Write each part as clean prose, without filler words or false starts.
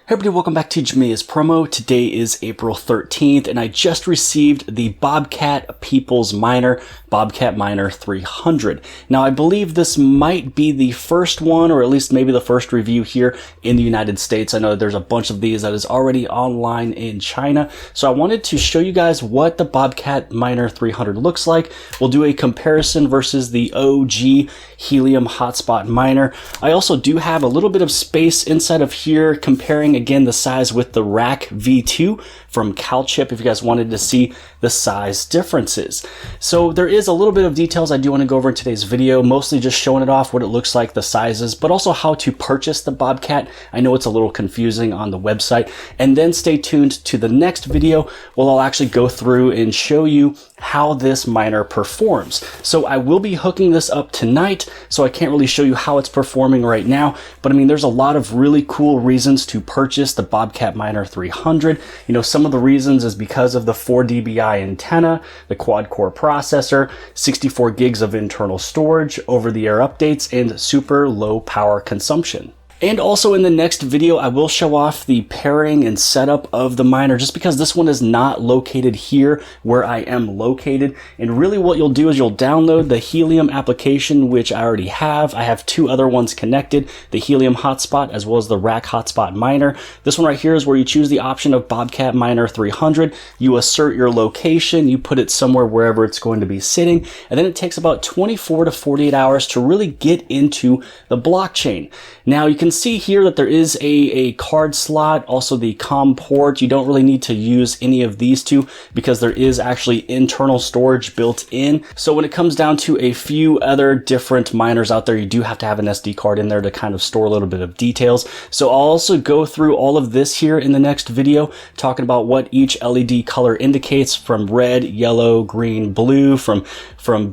Hey everybody, welcome back to Jamia's Promo. Today is April 13th and I just received the Bobcat People's Miner, Bobcat Miner 300. Now I believe this might be the first one, or at least maybe the first review here in the United States. I know there's a bunch of these that is already online in China. So I wanted to show you guys what the Bobcat Miner 300 looks like. We'll do a comparison versus the OG Helium Hotspot Miner. I also do have a little bit of space inside of here comparing again the size with the Rack V2 from CalChip if you guys wanted to see the size differences. So there is a little bit of details I do want to go over in today's video, mostly just showing it off, what it looks like, the sizes, but also how to purchase the Bobcat. I know it's a little confusing on the website. And then stay tuned to the next video where I'll actually go through and show you how this miner performs. So I will be hooking this up tonight, so I can't really show you how it's performing right now, but I mean there's a lot of really cool reasons to purchase the Bobcat Miner 300. You know, some of the reasons is because of the 4 dBi antenna, the quad core processor, 64 gigs of internal storage, over-the-air updates, and super low power consumption. And also in the next video, I will show off the pairing and setup of the miner, just because this one is not located here where I am located. And really what you'll do is you'll download the Helium application, which I already have. I have two other ones connected, the Helium Hotspot as well as the Rack Hotspot Miner. This one right here is where you choose the option of Bobcat Miner 300. You assert your location, you put it somewhere wherever it's going to be sitting, and then it takes about 24 to 48 hours to really get into the blockchain. Now you can see here that there is a card slot, also the COM port. You don't really need to use any of these two because there is actually internal storage built in. So when it comes down to a few other different miners out there, you do have to have an SD card in there to kind of store a little bit of details. So I'll also go through all of this here in the next video, talking about what each LED color indicates, from red, yellow, green, blue, from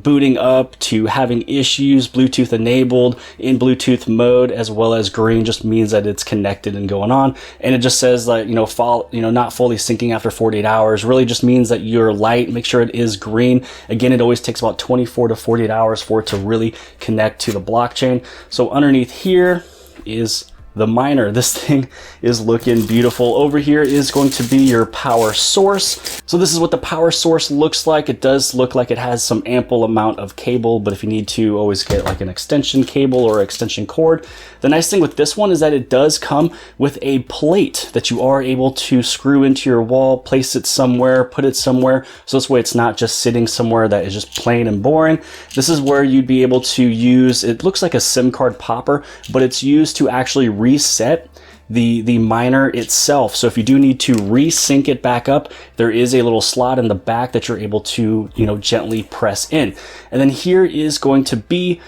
booting up to having issues, Bluetooth enabled, in Bluetooth mode, as well as green just means that it's connected and going on. And it just says like, not fully syncing after 48 hours, really just means that your light, make sure it is green. Again, it always takes about 24 to 48 hours for it to really connect to the blockchain. So underneath here is the miner. This thing is looking beautiful. Over here is going to be your power source. So this is what the power source looks like. It does look like it has some ample amount of cable, but if you need to, always get like an extension cable or extension cord. The nice thing with this one is that it does come with a plate that you are able to screw into your wall, place it somewhere, put it somewhere. So this way it's not just sitting somewhere that is just plain and boring. This is where you'd be able to use, it looks like a SIM card popper, but it's used to actually reset the miner itself. So if you do need to resync it back up, there is a little slot in the back that you're able to, gently press in. And then here is going to be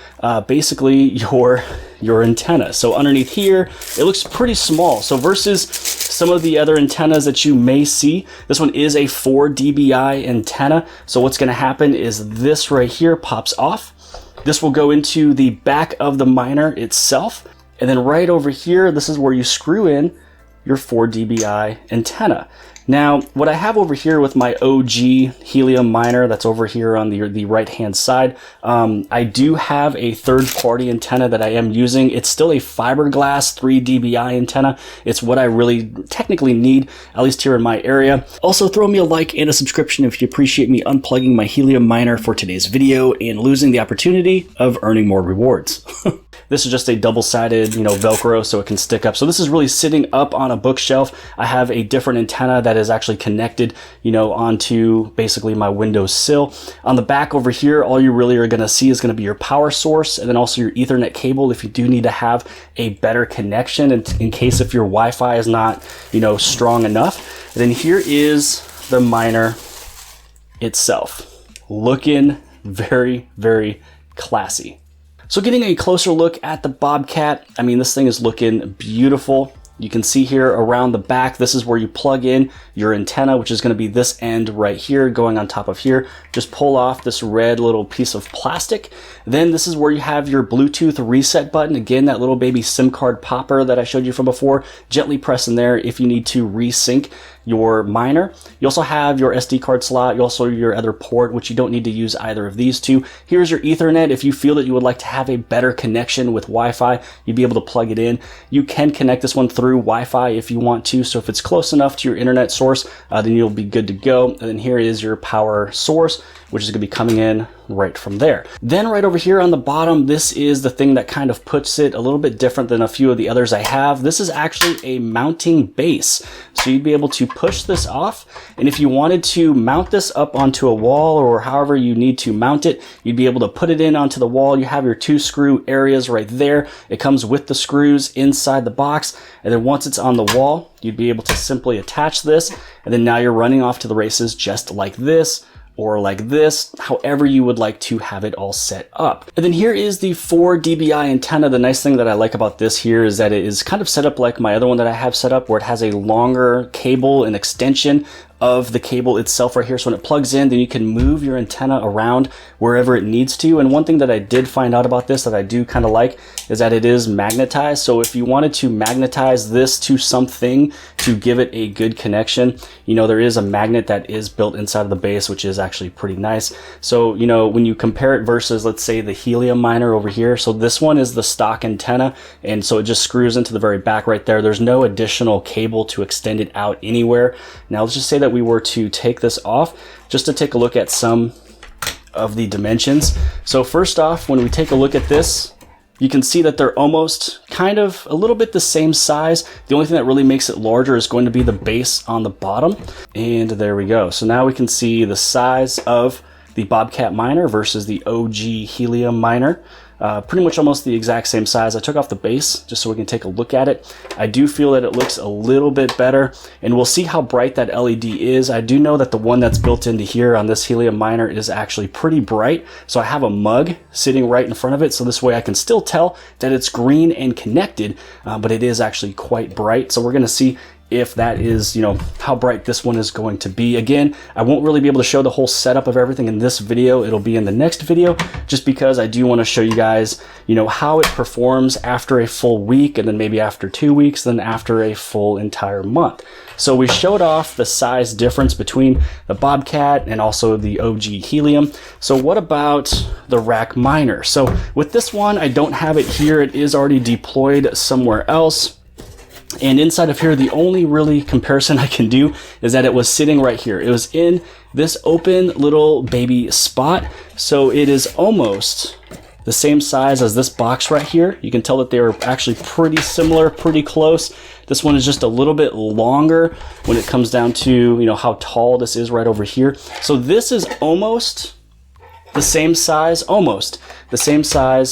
basically your antenna. So underneath here, it looks pretty small. So versus some of the other antennas that you may see, this one is a 4 dBi antenna. So what's going to happen is this right here pops off. This will go into the back of the miner itself. And then right over here, this is where you screw in your 4 dBi antenna. Now, what I have over here with my OG Helium miner, that's over here on the right-hand side, I do have a third-party antenna that I am using. It's still a fiberglass 3 dBi antenna. It's what I really technically need, at least here in my area. Also, throw me a like and a subscription if you appreciate me unplugging my Helium miner for today's video and losing the opportunity of earning more rewards. This is just a double-sided, Velcro, so it can stick up. So this is really sitting up on a bookshelf. I have a different antenna that is actually connected, onto basically my windowsill. On the back over here, all you really are going to see is going to be your power source, and then also your Ethernet cable if you do need to have a better connection in case if your Wi-Fi is not, strong enough. And then here is the miner itself, looking very, very classy. So getting a closer look at the Bobcat, I mean, this thing is looking beautiful. You can see here around the back, this is where you plug in your antenna, which is going to be this end right here going on top of here. Just pull off this red little piece of plastic. Then this is where you have your Bluetooth reset button. Again, that little baby SIM card popper that I showed you from before. Gently press in there if you need to resync your miner. You also have your SD card slot, you also your other port, which you don't need to use either of these two. Here's your Ethernet. If you feel that you would like to have a better connection with Wi-Fi, you'd be able to plug it in. You can connect this one through Wi-Fi if you want to. So if it's close enough to your internet source, then you'll be good to go. And then here is your power source, which is going to be coming in right from there. Then right over here on the bottom, this is the thing that kind of puts it a little bit different than a few of the others I have. This is actually a mounting base. So you'd be able to push this off. And if you wanted to mount this up onto a wall or however you need to mount it, you'd be able to put it in onto the wall. You have your 2 screw areas right there. It comes with the screws inside the box. And then once it's on the wall, you'd be able to simply attach this. And then now you're running off to the races just like this, or like this, however you would like to have it all set up. And then here is the 4 dBi antenna. The nice thing that I like about this here is that it is kind of set up like my other one that I have set up, where it has a longer cable and extension of the cable itself right here. So when it plugs in, then you can move your antenna around wherever it needs to. And one thing that I did find out about this that I do kind of like is that it is magnetized. So if you wanted to magnetize this to something to give it a good connection, you know, there is a magnet that is built inside of the base, which is actually pretty nice. So, you know, when you compare it versus, let's say, the Helium miner over here, so this one is the stock antenna, and so it just screws into the very back right there. There's no additional cable to extend it out anywhere. Now let's just say that we were to take this off, just to take a look at some of the dimensions. So first off, when we take a look at this, you can see that they're almost kind of a little bit the same size. The only thing that really makes it larger is going to be the base on the bottom. And there we go. So now we can see the size of the Bobcat miner versus the OG Helium miner. Pretty much almost the exact same size. I took off the base just so we can take a look at it. I do feel that it looks a little bit better, and we'll see how bright that LED is. I do know that the one that's built into here on this Helium miner is actually pretty bright. So I have a mug sitting right in front of it, so this way I can still tell that it's green and connected, but it is actually quite bright. So we're gonna see if that is, you know, how bright this one is going to be. Again, I won't really be able to show the whole setup of everything in this video. It'll be in the next video, just because I do want to show you guys, you know, how it performs after a full week, and then maybe after 2 weeks, then after a full entire month. So we showed off the size difference between the Bobcat and also the OG Helium. So what about the rack miner? So with this one, I don't have it here. It is already deployed somewhere else. And inside of here, the only really comparison I can do is that it was sitting right here. It was in this open little baby spot. So it is almost the same size as this box right here. You can tell that they are actually pretty similar, pretty close. This one is just a little bit longer when it comes down to, you know, how tall this is right over here. So this is almost the same size,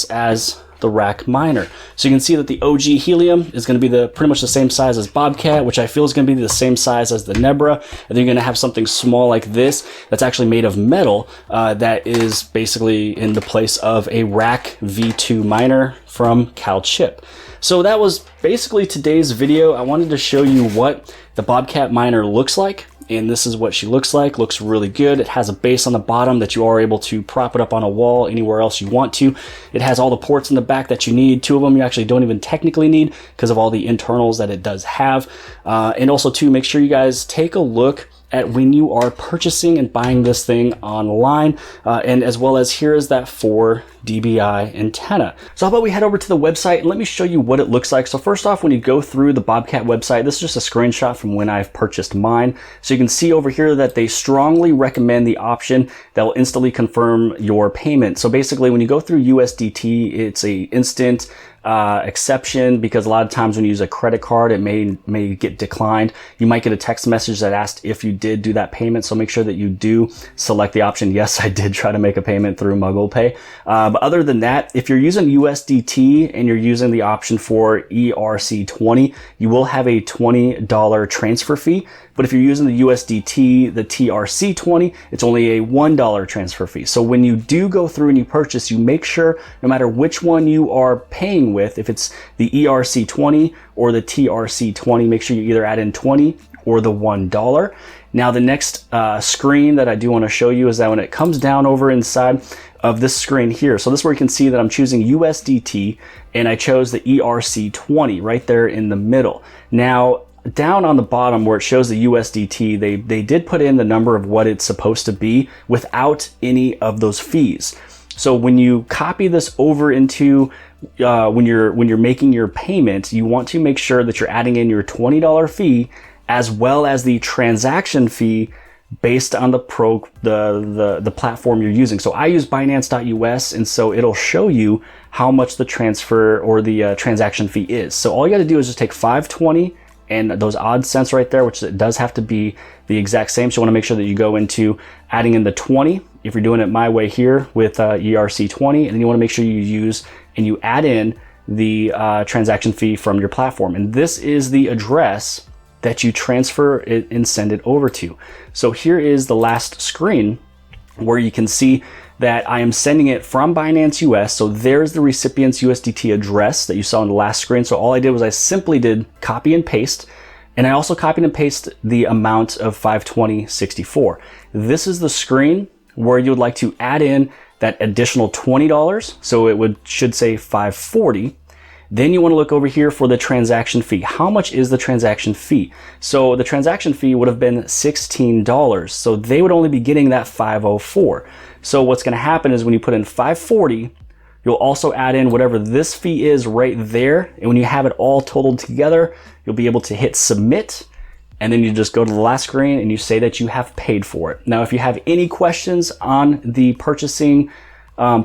as the rack miner. So you can see that the OG Helium is going to be pretty much the same size as Bobcat, which I feel is going to be the same size as the Nebra. And then you're going to have something small like this that's actually made of metal, that is basically in the place of a rack V2 miner from CalChip. So that was basically today's video. I wanted to show you what the Bobcat miner looks like. And this is what she looks like. Looks really good. It has a base on the bottom that you are able to prop it up on a wall anywhere else you want to. It has all the ports in the back that you need. 2 of them you actually don't even technically need because of all the internals that it does have. And also too, make sure you guys take a look at when you are purchasing and buying this thing online, and as well as here is that 4 dBi antenna. So how about we head over to the website and let me show you what it looks like. So first off, when you go through the Bobcat website, this is just a screenshot from when I've purchased mine. So you can see over here that they strongly recommend the option that will instantly confirm your payment. So basically when you go through USDT, it's a instant exception, because a lot of times when you use a credit card, it may get declined. You might get a text message that asked if you did do that payment, so make sure that you do select the option. Yes, I did try to make a payment through Muggle Pay, but other than that, if you're using USDT and you're using the option for ERC20, you will have a $20 transfer fee. But if you're using the USDT, the TRC20, it's only a $1 transfer fee. So when you do go through and you purchase, you make sure, no matter which one you are paying with, if it's the ERC20 or the TRC20, make sure you either add in 20 or the $1. Now the next screen that I do want to show you is that when it comes down over inside of this screen here, so this is where you can see that I'm choosing USDT and I chose the ERC20 right there in the middle. Now down on the bottom where it shows the USDT, they did put in the number of what it's supposed to be without any of those fees. So when you copy this over into when you're making your payment, you want to make sure that you're adding in your $20 fee as well as the transaction fee based on the platform you're using. So I use Binance.us, and so it'll show you how much the transfer or the transaction fee is. So all you got to do is just take 520 and those odd cents right there, which it does have to be the exact same. So you want to make sure that you go into adding in the 20 if you're doing it my way here with ERC20, and then you want to make sure you use and you add in the transaction fee from your platform. And this is the address that you transfer it and send it over to. So here is the last screen where you can see that I am sending it from Binance US. So there's the recipient's USDT address that you saw in the last screen. So all I did was I simply did copy and paste, and I also copied and pasted the amount of 520.64. This is the screen where you would like to add in that additional $20. So it should say 540. Then you want to look over here for the transaction fee. How much is the transaction fee? So the transaction fee would have been $16. So they would only be getting that 504. So what's going to happen is when you put in 540, you'll also add in whatever this fee is right there. And when you have it all totaled together, you'll be able to hit submit. And then you just go to the last screen and you say that you have paid for it. Now, if you have any questions on the purchasing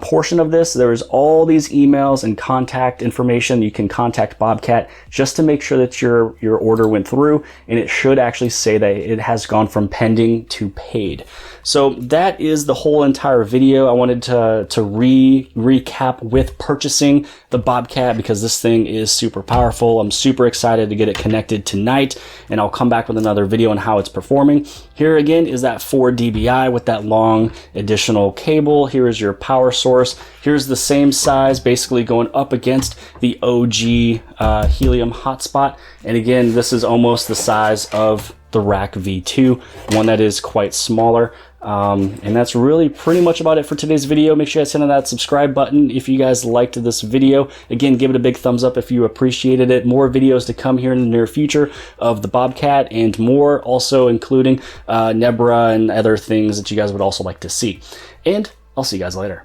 portion of this, there's all these emails and contact information. You can contact Bobcat just to make sure that your order went through, and it should actually say that it has gone from pending to paid. So that is the whole entire video. I wanted to recap with purchasing the Bobcat because this thing is super powerful. I'm super excited to get it connected tonight, and I'll come back with another video on how it's performing. Here again is that 4 dBi with that long additional cable. Here is your power source. Here's the same size, basically going up against the OG Helium hotspot. And again, this is almost the size of the Rack V2, one that is quite smaller. And that's really pretty much about it for today's video. Make sure you guys hit on that subscribe button if you guys liked this video. Again, give it a big thumbs up if you appreciated it. More videos to come here in the near future of the Bobcat and more, also including Nebra and other things that you guys would also like to see. And I'll see you guys later.